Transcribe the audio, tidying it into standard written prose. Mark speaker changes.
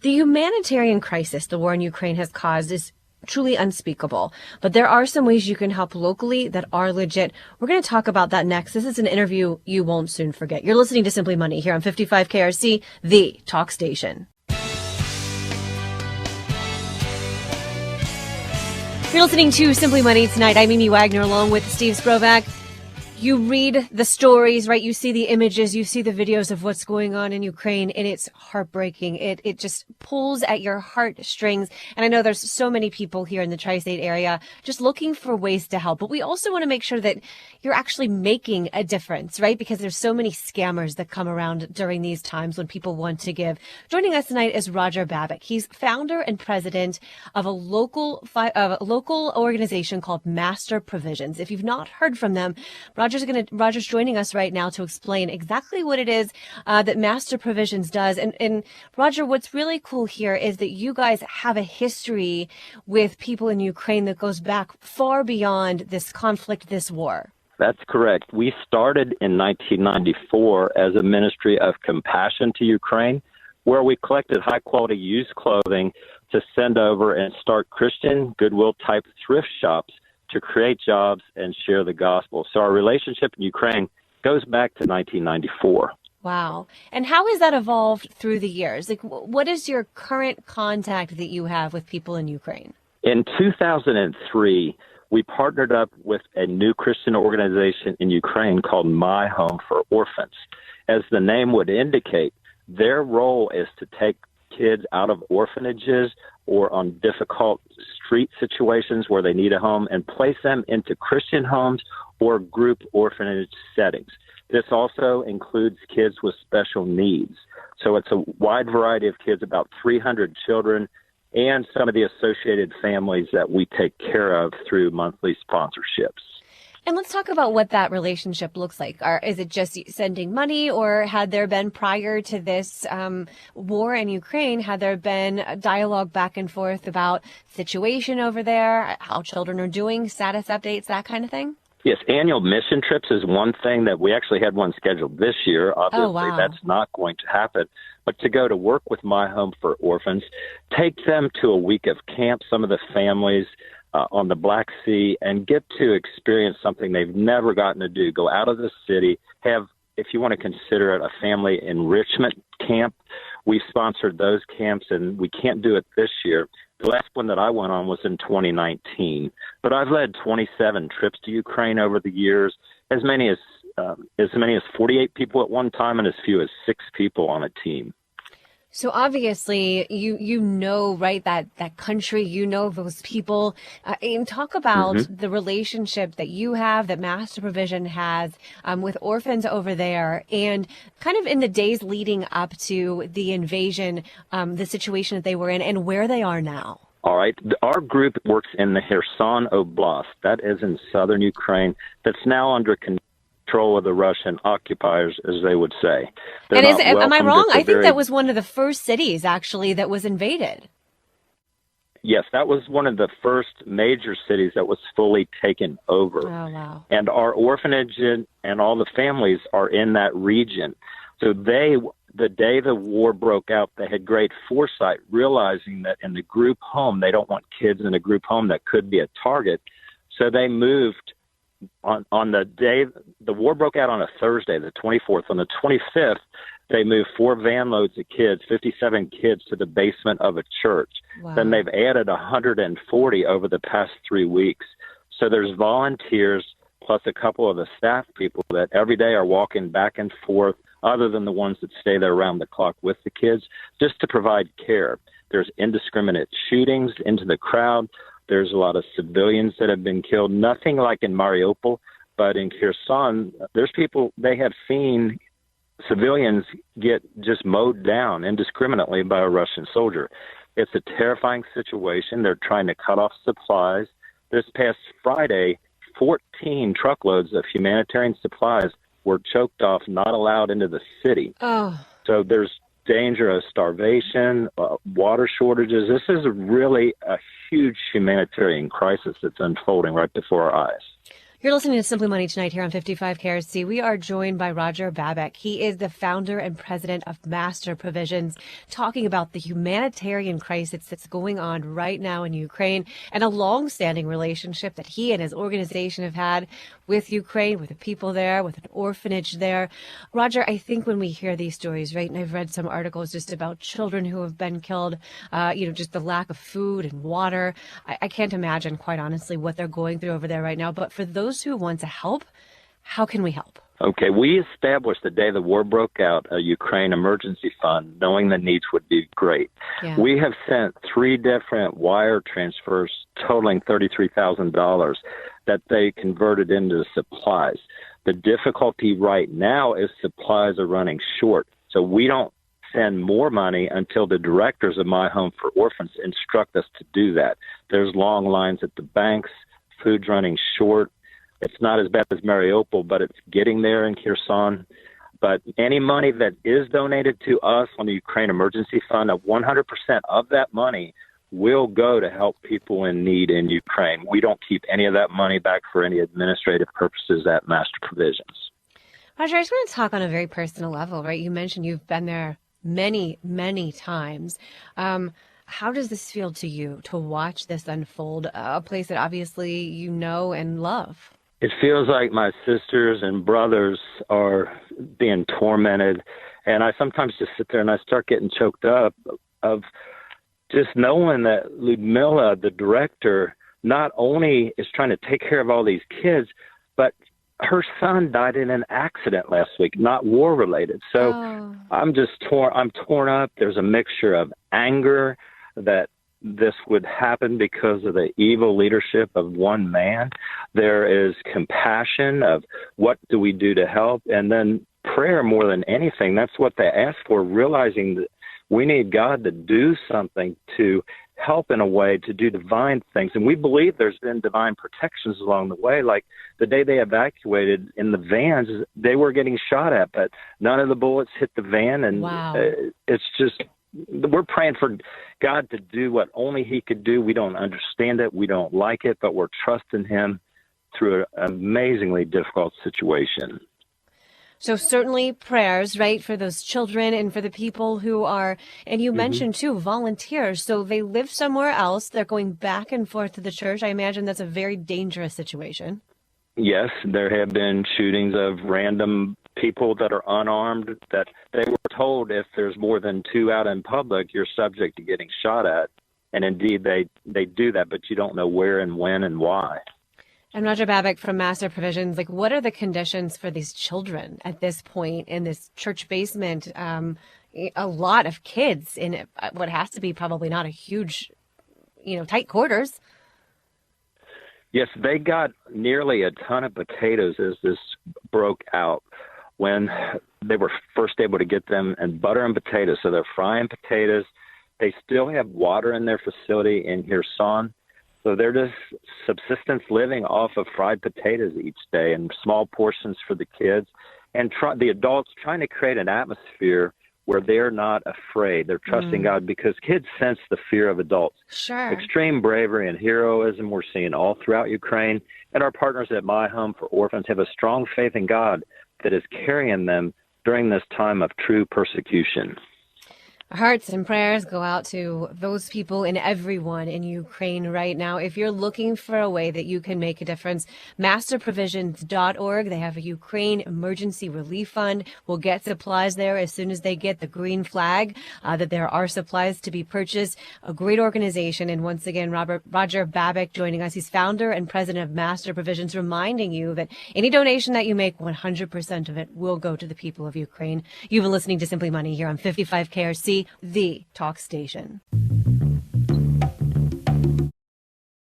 Speaker 1: The humanitarian crisis the war in Ukraine has caused is truly unspeakable. But there are some ways you can help locally that are legit. We're going to talk about that next. This is an interview you won't soon forget. You're listening to Simply Money here on 55 KRC, the talk station. You're listening to Simply Money tonight. I'm Amy Wagner along with Steve Sprovak. You read the stories, right? You see the images, you see the videos of what's going on in Ukraine, and it's heartbreaking. It just pulls at your heartstrings. And I know there's so many people here in the tri-state area just looking for ways to help. But we also want to make sure that you're actually making a difference, right? Because there's so many scammers that come around during these times when people want to give. Joining us tonight is Roger Babik. He's founder and president of a local organization called Master Provisions. If you've not heard from them, Roger's joining us right now to explain exactly what it is that Master Provisions does. And Roger, what's really cool here is that you guys have a history with people in Ukraine that goes back far beyond this conflict, this war.
Speaker 2: That's correct. We started in 1994 as a ministry of compassion to Ukraine, where we collected high-quality used clothing to send over and start Christian Goodwill-type thrift shops to create jobs and share the gospel. So our relationship in Ukraine goes back to 1994.
Speaker 1: Wow. And how has that evolved through the years? Like, what is your current contact that you have with people in Ukraine?
Speaker 2: In 2003, we partnered up with a new Christian organization in Ukraine called My Home for Orphans. As the name would indicate, their role is to take kids out of orphanages or on difficult street situations where they need a home and place them into Christian homes or group orphanage settings. This also includes kids with special needs. So it's a wide variety of kids, about 300 children, and some of the associated families that we take care of through monthly sponsorships.
Speaker 1: And let's talk about what that relationship looks like. Is it just sending money, or had there been, prior to this war in Ukraine, had there been a dialogue back and forth about situation over there, how children are doing, status updates, that kind of thing?
Speaker 2: Yes, annual mission trips is one thing that we actually had one scheduled this year. Obviously, That's not going to happen. But to go to work with My Home for Orphans, take them to a week of camp, some of the families on the Black Sea, and get to experience something they've never gotten to do. Go out of the city, have, if you want to consider it, a family enrichment camp. We sponsored those camps, and we can't do it this year. The last one that I went on was in 2019. But I've led 27 trips to Ukraine over the years, as many as 48 people at one time and as few as 6 people on a team.
Speaker 1: So obviously, you know, right, that country, you know, those people, and talk about the relationship that you have, that Master Provision has with orphans over there, and kind of in the days leading up to the invasion, the situation that they were in and where they are now.
Speaker 2: All right. Our group works in the Kherson Oblast. That is in southern Ukraine. That's now under control of the Russian occupiers, as they would say.
Speaker 1: And am I wrong? I think that was one of the first cities, actually, that was invaded.
Speaker 2: Yes, that was one of the first major cities that was fully taken over.
Speaker 1: Oh, wow.
Speaker 2: And our orphanage and all the families are in that region. So the day the war broke out, they had great foresight, realizing that in the group home, they don't want kids in a group home that could be a target. So they moved on the day the war broke out on a Thursday, the 24th. On the 25th, they moved 4 van loads of kids, 57 kids, to the basement of a church.
Speaker 1: Wow.
Speaker 2: Then they've added 140 over the past 3 weeks. So there's volunteers plus a couple of the staff people that every day are walking back and forth, other than the ones that stay there around the clock with the kids, just to provide care. There's indiscriminate shootings into the crowd. There's a lot of civilians that have been killed. Nothing like in Mariupol, but in Kherson, there's people, they have seen civilians get just mowed down indiscriminately by a Russian soldier. It's a terrifying situation. They're trying to cut off supplies. This past Friday, 14 truckloads of humanitarian supplies were choked off, not allowed into the city.
Speaker 1: Oh.
Speaker 2: So there's danger of starvation, water shortages. This is really a huge humanitarian crisis that's unfolding right before our eyes.
Speaker 1: You're listening to Simply Money tonight here on 55 KRC. We are joined by Roger Babik. He is the founder and president of Master Provisions, talking about the humanitarian crisis that's going on right now in Ukraine and a long-standing relationship that he and his organization have had with Ukraine, with the people there, with an orphanage there. Roger, I think when we hear these stories, right, and I've read some articles just about children who have been killed, just the lack of food and water. I can't imagine, quite honestly, what they're going through over there right now. But for those who want to help, how can we help?
Speaker 2: Okay, we established the day the war broke out a Ukraine emergency fund, knowing the needs would be great.
Speaker 1: Yeah.
Speaker 2: We have sent 3 different wire transfers totaling $33,000 that they converted into supplies. The difficulty right now is supplies are running short, so we don't send more money until the directors of My Home for Orphans instruct us to do that. There's long lines at the banks, food's running short. It's not as bad as Mariupol, but it's getting there in Kherson. But any money that is donated to us on the Ukraine Emergency Fund, 100% of that money will go to help people in need in Ukraine. We don't keep any of that money back for any administrative purposes at Master Provisions.
Speaker 1: Roger, I just want to talk on a very personal level, right? You mentioned you've been there many, many times. How does this feel to you to watch this unfold, a place that obviously you know and love?
Speaker 2: It feels like my sisters and brothers are being tormented, and I sometimes just sit there and I start getting choked up of just knowing that Ludmila, the director, not only is trying to take care of all these kids, but her son died in an accident last week, not war-related. So I'm just torn. I'm torn up. There's a mixture of anger that this would happen because of the evil leadership of one man. There is compassion of what do we do to help, and then prayer more than anything. That's what they ask for, realizing that we need God to do something to help in a way to do divine things. And we believe there's been divine protections along the way. Like the day they evacuated in the vans, they were getting shot at, but none of the bullets hit the van. And
Speaker 1: wow.
Speaker 2: It's just, we're praying for God to do what only he could do. We don't understand it. We don't like it, but we're trusting him through an amazingly difficult situation.
Speaker 1: So certainly prayers, right, for those children and for the people who are, and you mentioned too, volunteers. So they live somewhere else. They're going back and forth to the church. I imagine that's a very dangerous situation.
Speaker 2: Yes, there have been shootings of random people that are unarmed that they were told if there's more than 2 out in public, you're subject to getting shot at. And indeed, they do that, but you don't know where and when and why.
Speaker 1: And Roger Babik from Master Provisions, like, what are the conditions for these children at this point in this church basement? A lot of kids in what has to be probably not a huge, tight quarters.
Speaker 2: Yes, they got nearly a ton of potatoes as this broke out when they were first able to get them, and butter and potatoes. So they're frying potatoes. They still have water in their facility in Kherson. So they're just subsistence living off of fried potatoes each day and small portions for the kids, and the adults trying to create an atmosphere where they're not afraid. They're trusting God, because kids sense the fear of adults.
Speaker 1: Sure.
Speaker 2: Extreme bravery and heroism we're seeing all throughout Ukraine, and our partners at My Home for Orphans have a strong faith in God that is carrying them during this time of true persecution.
Speaker 1: Our hearts and prayers go out to those people and everyone in Ukraine right now. If you're looking for a way that you can make a difference, masterprovisions.org. They have a Ukraine Emergency Relief Fund. We'll get supplies there as soon as they get the green flag, that there are supplies to be purchased. A great organization. And once again, Roger Babik joining us. He's founder and president of Master Provisions, reminding you that any donation that you make, 100% of it will go to the people of Ukraine. You've been listening to Simply Money here on 55 KRC, the talk station.